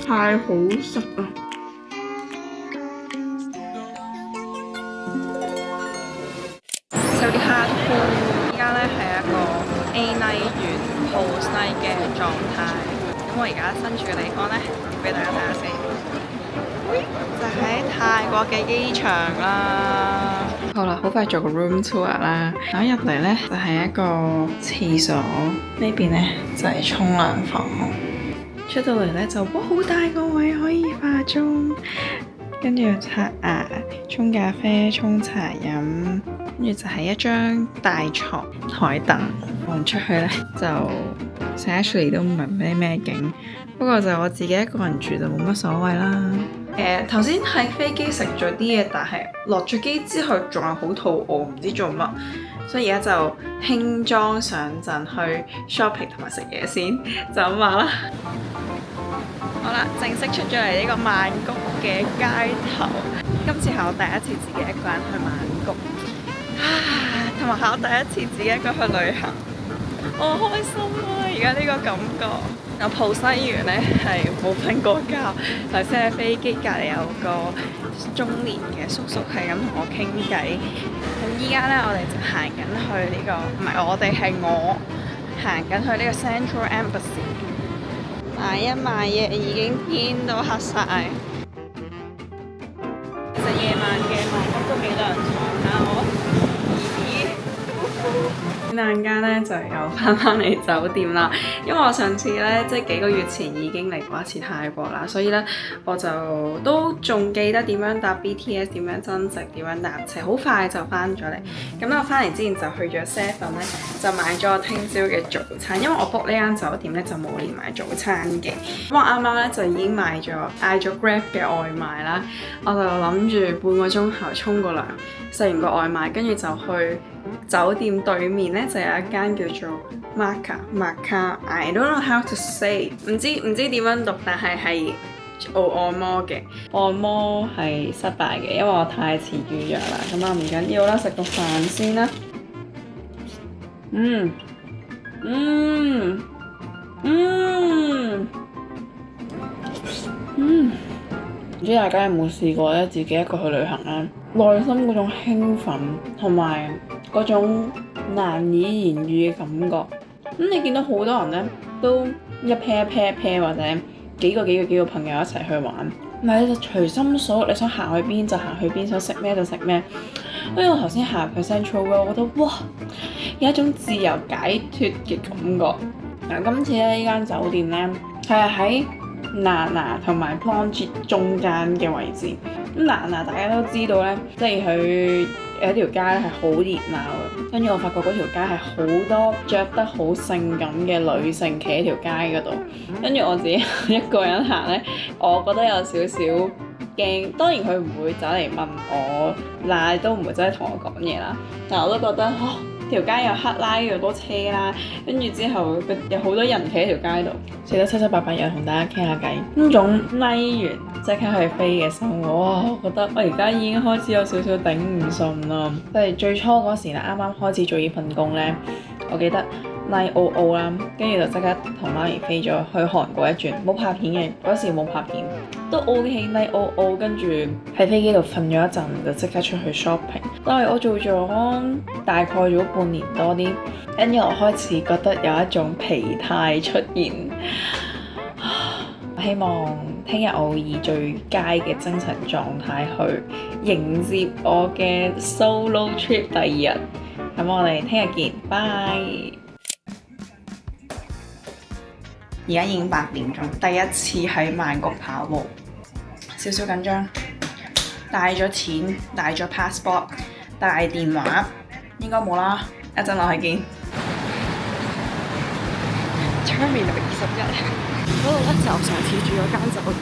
太好食啦！有啲 hardcore，依家咧係一個 A night 完 post night 嘅狀態。咁我而家身處嘅地方咧，俾大家睇下先，就喺泰國嘅機場啦。好啦，好快做個 room tour 啦。然後入嚟咧就係一個廁所，呢邊咧就係沖涼房。出到嚟咧就哇好大個位可以化妝，跟住刷牙、沖咖啡、沖茶飲。跟住就係一張大床、台凳，望出去呢，就 actually 都唔係咩景，不過就我自己一個人住就冇乜所謂啦。頭先喺飛機食咗啲嘢，但係落咗機之後仲係好肚餓，唔知做乜，所以而家就輕裝上陣去 shopping 同埋食嘢先，就咁話啦。好啦，正式出咗嚟呢個曼谷嘅街頭，今次係我第一次自己一個人去曼谷。同埋係我第一次自己一個去旅行，我好開心啊！而家呢個感覺，我抱西完呢係冇瞓過覺，頭先喺飛機隔離有個中年嘅叔叔係咁同我傾偈。咁依家呢，我哋就行緊去呢個，唔係我行緊去呢個 Central Embassy 買一買嘢，已經天都黑晒。其實夜晚嘅曼谷都幾涼爽啊！呢陣間咧就又翻嚟酒店啦，因為我上次咧即係幾個月前已經嚟過一次泰國啦，所以咧我就都仲記得點樣搭 BTS， 點樣增值，點樣搭車，好快就翻咗嚟。咁我翻嚟之前就去咗 Seven 咧，就買咗我聽朝嘅早餐，因為我 book 呢間酒店咧就冇連埋早餐嘅。咁我啱啱咧就已經嗌咗 Grab 嘅外賣啦，我就諗住半個鐘頭沖個涼，食完個外賣，跟住就去酒店對面咧就有一間叫做 Macca，I don't know how to say， 唔知點樣讀，但係做按摩嘅。按摩係失敗嘅，因為我太遲預約啦。咁啊唔緊要啦，食個飯先啦。唔知大家有冇試過咧，自己一個去旅行咧，內心嗰種興奮同埋嗰種難以言喻嘅感覺。你見到好多人咧，都一 pair 或者幾個朋友一齊去玩，嗱你就隨心所欲，你想行去邊就行去邊，想食咩就食咩。因為我頭先行去 Central World，我覺得哇，有一種自由解脫嘅感覺。今次咧呢間酒店咧係喺娜娜同埋 Plonge 中間嘅位置。咁娜娜大家都知道咧，即係佢有一條街咧係好熱鬧嘅。跟住我發覺嗰條街係好多着得好性感嘅女性企喺條街嗰度。跟住我自己一個人行咧，我覺得有少少驚。當然佢唔會走嚟問我，但都唔會走嚟同我講嘢啦。但我都覺得條街又黑啦，又多車啦，跟住之後有好多人企喺條街度，食得七七八八，又同大家傾下偈，呢種拉完即刻去飛嘅生活，哇！我覺得我而家已經開始有少少頂唔順啦。即係最初嗰時咧，啱啱開始做呢份工咧，我記得拉 OO 啦，跟住就即刻同媽咪飛咗去韓國一轉，冇拍片嘅，嗰時冇拍片，都 OK 拉 OO， 跟住喺飛機度瞓咗一陣，就即刻出去 shopping。但係我做咗大概咗半年多啲，跟住我開始覺得有一種疲態出現。希望聽日我會以最佳嘅精神狀態去迎接我嘅 solo trip 第二日。咁我哋聽日見，拜。而家已經8點鐘，第一次喺曼谷跑步，少少緊張。帶咗錢，帶咗 passport， 帶電話，應該冇啦。一陣落去見。Terminal 21嗰度咧就上次住嗰間酒店。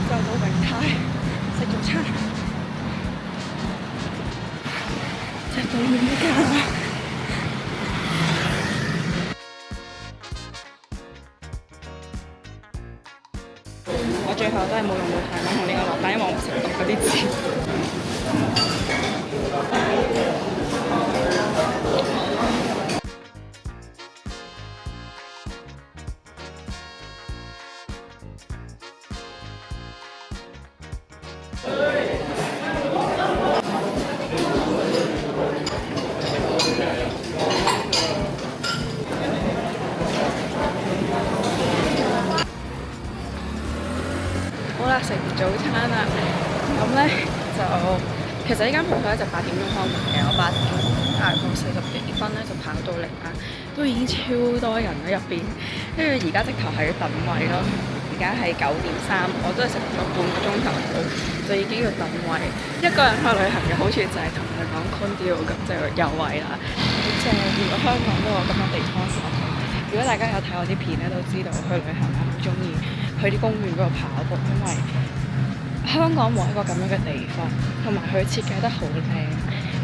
就到永泰食早餐，就對面呢間啦。我最後都係冇用到泰文同呢個落單，因為我唔識讀嗰啲字。早餐啦。咁咧就其實呢間鋪頭咧就8點鐘開門嘅，我8點大概40幾分咧就跑到嚟啦，都已經超多人喺入邊，跟住而家直頭係要等位咯。而家係9點3，我都係食咗半個鐘頭就已經要等位。一個人去旅行嘅好處就係同佢講 Condio 咁就有位啦，好正！如果香港都有咁嘅地方使，如果大家有睇我啲片咧，都知道我去旅行咧好中意去啲公園嗰度跑步，因為香港冇一個咁樣嘅地方，同埋佢設計得好靚，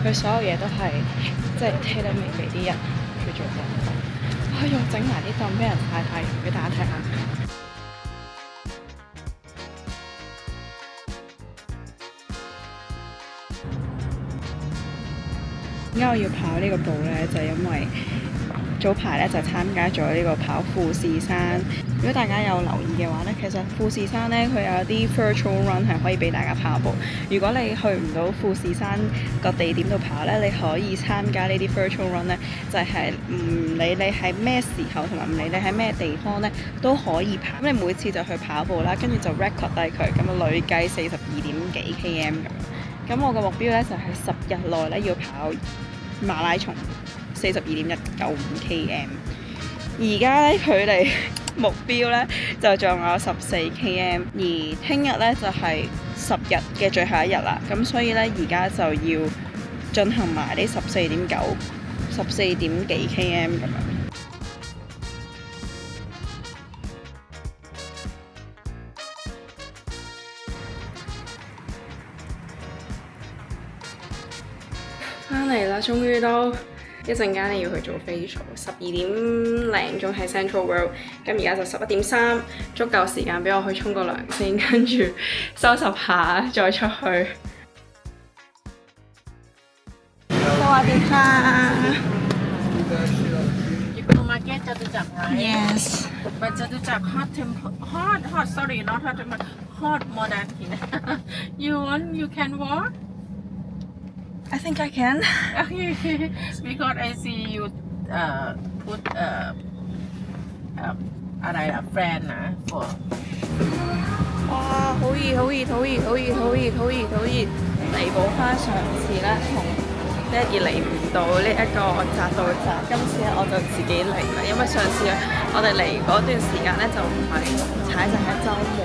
佢所有嘢都係即係 tailor-made 俾啲人去做運動，佢仲整埋啲凳俾人曬太陽俾大家睇下。點解我要跑呢個步呢？就因為早排咧就參加咗呢個跑富士山。如果大家有留意嘅話呢，其實富士山呢，佢有啲 virtual run 係可以俾大家跑步。如果你去唔到富士山個地點度跑呢，你可以參加呢啲 virtual run 呢，就係唔理你喺咩時候同埋唔理你喺咩地方呢，都可以跑。咁你每次就去跑步啦，跟住就 record 低佢，咁啊累計42點幾 km 咁。咁我個目標呢，就係10日內咧要跑馬拉松42.195 km。而家咧距離目標咧就仲有14 km，而聽日咧就係10日嘅最後一日啦。咁所以咧而家就要進行埋呢14點幾 km 咁樣。翻嚟啦，終於都一陣間咧要去做 facial，12點零鐘喺 Central World， 咁而家就11點3，足夠時間俾我去沖個涼先，跟住收拾下再出去。Supermarket Jatujack, right? Yes. But Jatujack hot. Sorry, not hot temper. Hot more than here. You can walk? I think I can. Okay. Because I see you put อะไรล่ะ friend นะ for 哇！好熱，彌補翻上次咧同爹哋嚟唔到呢一個匝道閘，今次咧我就自己嚟啦，因為上次我哋嚟嗰段時間咧就唔係踩就係週末。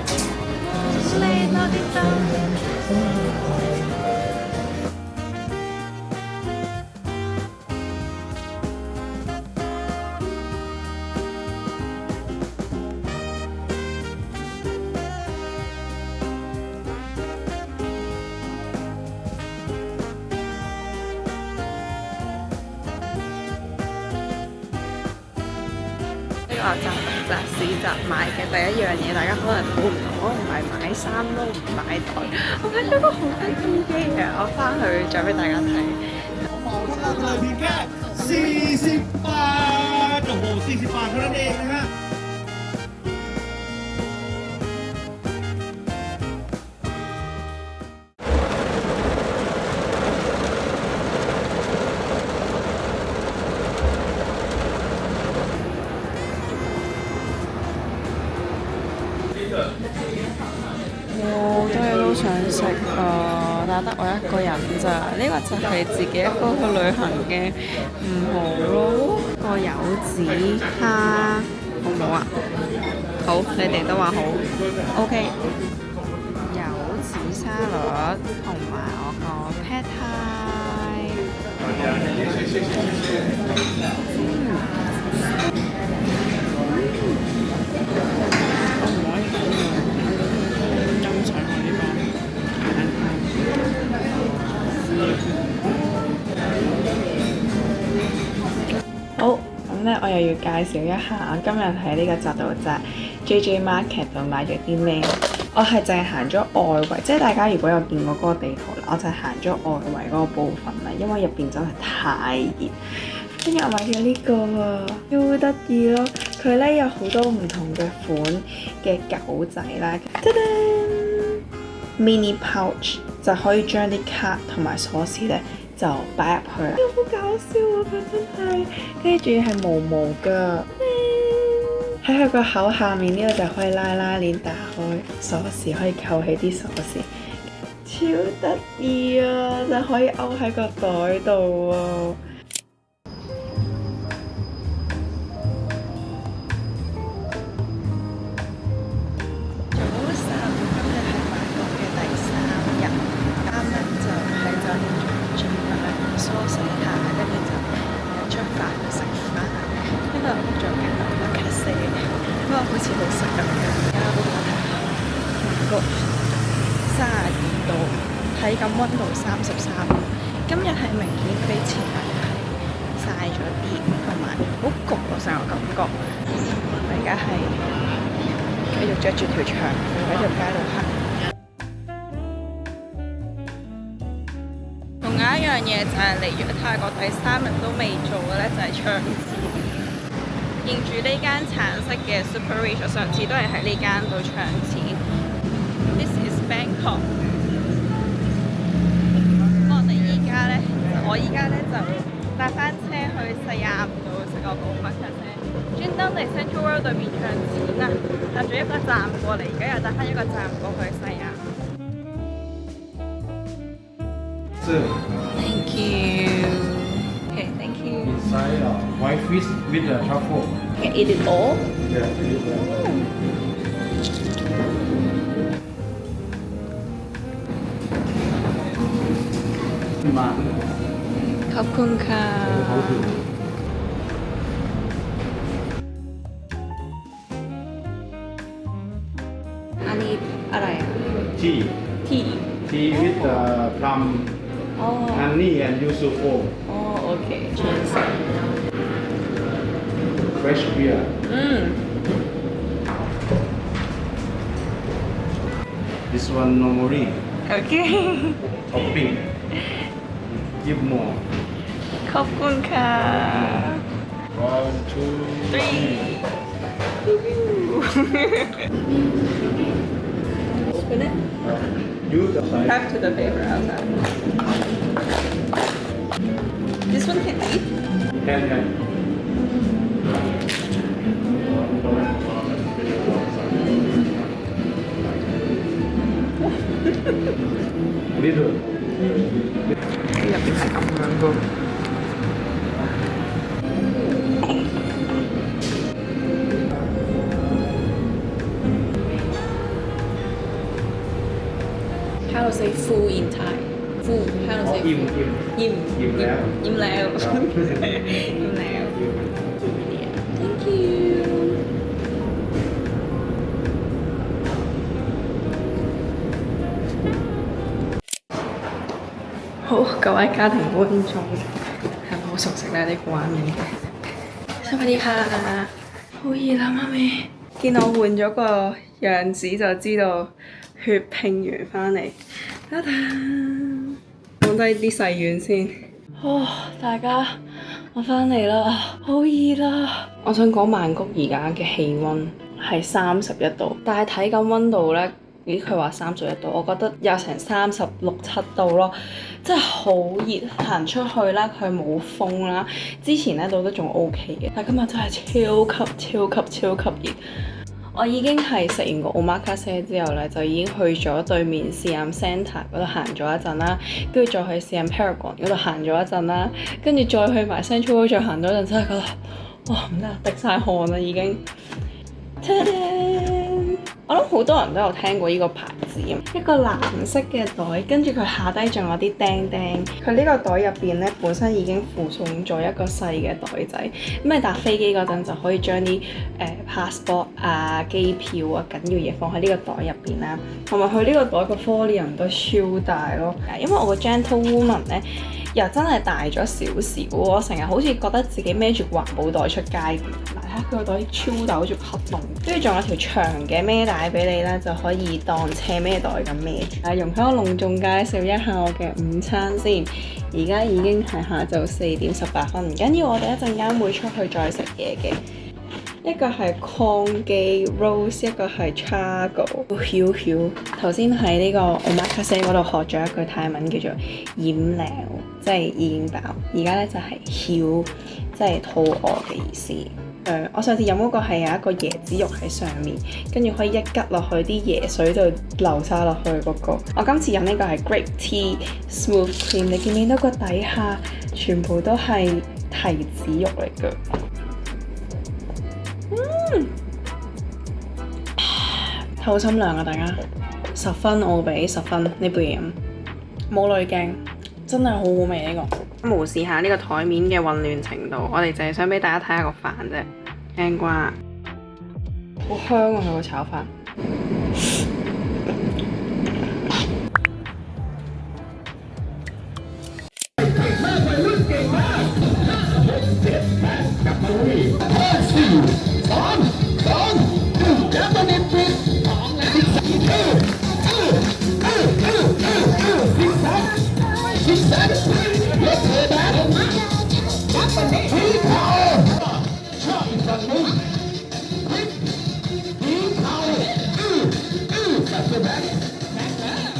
雜市集買嘅第一樣嘢，大家可能估唔到，我唔係買衫咯，唔買袋，我買咗個好得意嘅嘢，我翻去再俾大家睇。เลยเพียงแค่40 บาทโอ้โห40 บาทเท่านั้นเองนะฮะ 好多嘢都想食啊，但係得我一個人咋，呢個就係自己一個去旅行嘅唔好咯。個柚子蝦好唔好啊？好，你哋都話好。OK， 柚子沙律同埋我個 pad thai。好，咁咧我又要介紹一下今日喺呢個匝道閘 JJ Market 度買咗啲咩。我係淨係行咗外圍，即係大家如果有見過嗰個地圖啦，我就係行咗外圍嗰個部分啦，因為入邊真係太熱。今日我買咗呢個啊，超得意咯！佢咧有好多唔同嘅款嘅狗仔啦，噔噔 mini pouch 就可以將啲卡同埋鎖匙咧就擺入去啦。好搞笑啊！佢真係，跟住係毛毛㗎，喺佢個口下面呢個就可以拉鏈打開鎖匙，可以扣起啲鎖匙，超得意啊！就可以勾喺個袋度啊！梳洗下，跟住就出發去食飯。因為我做緊牛馬卡西，不過好似好食咁樣。而家嗰個太陽32度，體感溫度33度。今日係明顯比前日係曬咗啲，同埋好焗啊成個感覺。我而家係繼續着住條長褲喺條街度行。仲有一樣嘢就係嚟咗泰國第3日都未做嘅咧，就係唱字。認住呢間橙色嘅 Super Rich， 我上次都係喺呢間度唱字。This is Bangkok。我依家咧就搭翻車去西亞度食個牛馬卡西，專登嚟 Central World 對面唱錢啊！搭咗一個站過嚟，而家又搭翻一個站過去西亞。Thank you. Okay, thank you. Inside white fish with the truffle. Can eat it all? Yeah, eat it all. มา ขอบคุณค่ะอันนี้อะไรอ่ะ tea ที่ tea with plum อ๋อ honey and yuzu foam อ๋อโอเค cheers fresh beer this one normally โอเค topping give more ขอบคุณค่ะ 1 2 3 Open it use the side back to the paper outside This one can eat can little 入邊係咁樣噶How to say full in Thai? Full. How to say อิ่ม full? อิ่ม อิ่ม อิ่มแล้ว อิ่มแล้ว ครับ อิ่มแล้ว Thank you. 好，各位家庭觀眾，係咪好熟悉呢啲畫面嘅？สวัสดีค่ะ，好熱啦，媽咪。見我換咗個樣子就知道血拼完翻嚟。得啦，放低啲細軟先。大家，我翻嚟啦，好熱啦！我想講曼谷而家嘅氣温係31度，但係體感温度呢，咦佢話31度，我覺得有成36、7度咯，真係好熱。行出去啦，佢冇風啦。之前呢度都仲 OK 嘅，但係今日真係超級熱。我已經係食完個 omakase 之後呢，就已經去咗對面 Siam Centre 嗰度行咗一陣啦，跟住再去 Siam Paragon 嗰度行咗一陣啦，跟住再去埋 Central World 再行咗一陣，真係覺得哇唔得，滴晒汗啦已經。我諗好多人都有聽過呢個牌子，一個藍色嘅袋，跟住佢下低仲有啲釘釘。佢呢個袋入邊呢，本身已經附送咗一個細嘅袋仔，咁你搭飛機嗰陣就可以將啲passport 啊、機票啊緊要嘢放喺呢個袋入邊啦。同埋佢呢個袋個 volume 都超大咯，因為我個 gentlewoman 呢，又真係大咗少少，我成日好似覺得自己孭住環保袋出街咁。嗱，佢個袋超大，好似黑洞，跟住仲有條長嘅孭帶俾你啦，就可以當斜孭袋咁孭住。容許我隆重介紹一下我嘅午餐先。而家已經係下晝4點18分，唔緊要，我哋一陣間會出去再食嘢嘅。一個係礦記 Rose， 一個係 Chargo。曉頭先喺呢個 omakase 嗰度學咗一句泰文叫做飲料，即係已經飽。而家咧就係曉，即係肚餓嘅意思。我上次飲嗰個係有一個椰子肉喺上面，跟住可以一吉落去，啲椰水就流晒落去嗰個。我今次飲呢個係 Grape Tea Smooth Cream， 你見唔見到個底下全部都係提子肉嚟㗎？透心涼啊！大家10分，我會俾10分呢杯嘢飲，冇濾鏡，真係好好味呢個。無視下呢個台面嘅混亂程度，我哋就係想俾大家睇下個飯啫。青瓜好香啊！佢個炒飯。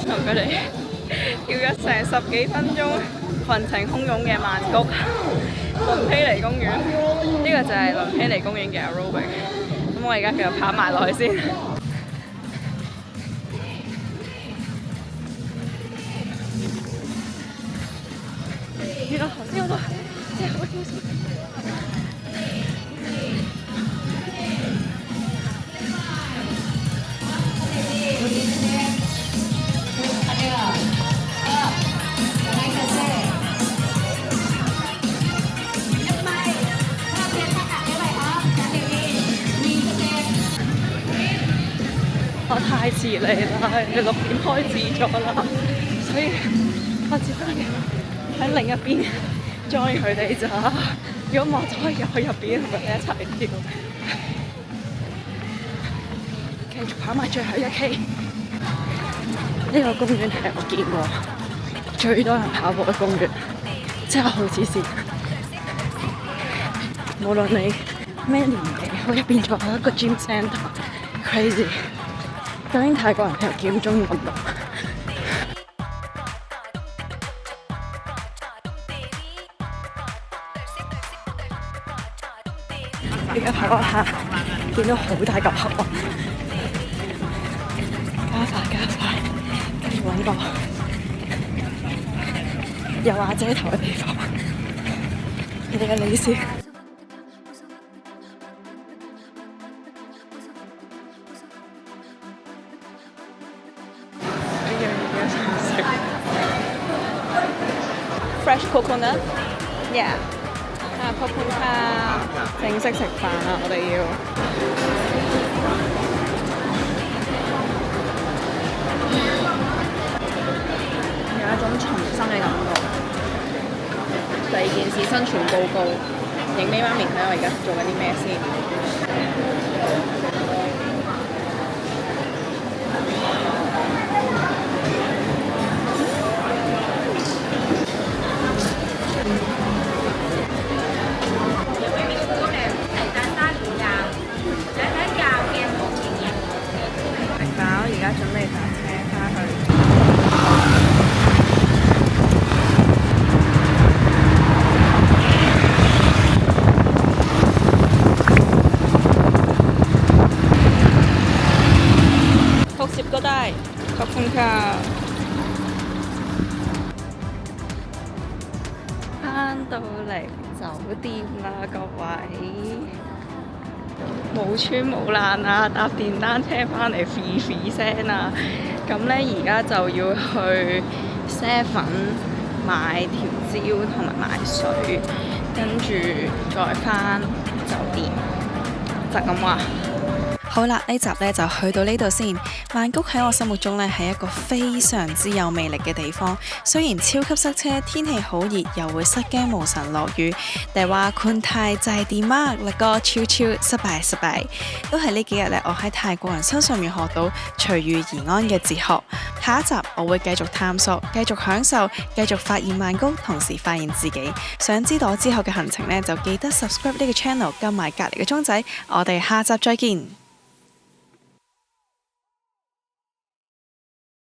同佢哋叫咗成10幾分鐘，群情洶湧嘅曼谷倫披尼公園，呢個就係倫披尼公園嘅 aerobic。咁我而家繼續跑埋落去先。原來頭先我都真係好挑戰。我太遲嚟啦，6點開始咗啦，所以我只可以喺另一邊 join 佢哋咋。如果我就可以入去入邊同佢哋一齊跳，繼續跑埋最後1K。呢個公園係我見過最多人跑步嘅公園，真係好黐線。無論你咩年紀，可以變咗一個 gym centre，crazy。究竟泰國人係幾中意運動？而家跑嗰下，見到好大嚿黑雲，加快，跟住揾個有瓦遮頭嘅地方。你哋嘅理事。Fresh coconut， yeah。coconut， 正式食飯啦！我哋要有一種重生嘅感覺。第2件事生存報告，影俾媽咪睇我而家做緊啲咩先。而家準備搭車返去。60個帶，ขอบคุณค่ะ返到嚟酒店啦，各位。冇穿冇爛啊！搭電單車返嚟 free 聲啊！咁呢，而家就要去 Seven 買條蕉同埋買水，跟住再返酒店，就咁話。好啦，呢集呢就去到呢度先。曼谷喺我心目中呢係一個非常之有魅力嘅地方，雖然超級塞車，天氣好熱，又會失驚無神落雨，但係話坤泰就係點啊？嗱個超失敗，都係呢幾日呢，我喺泰國人身上面學到隨遇而安嘅哲學。下一集我會繼續探索，繼續享受，繼續發現曼谷，同時發現自己。想知道我之後嘅行程呢，就記得 subscribe 呢個 channel， 撳埋隔離嘅鐘仔。我哋下集再見。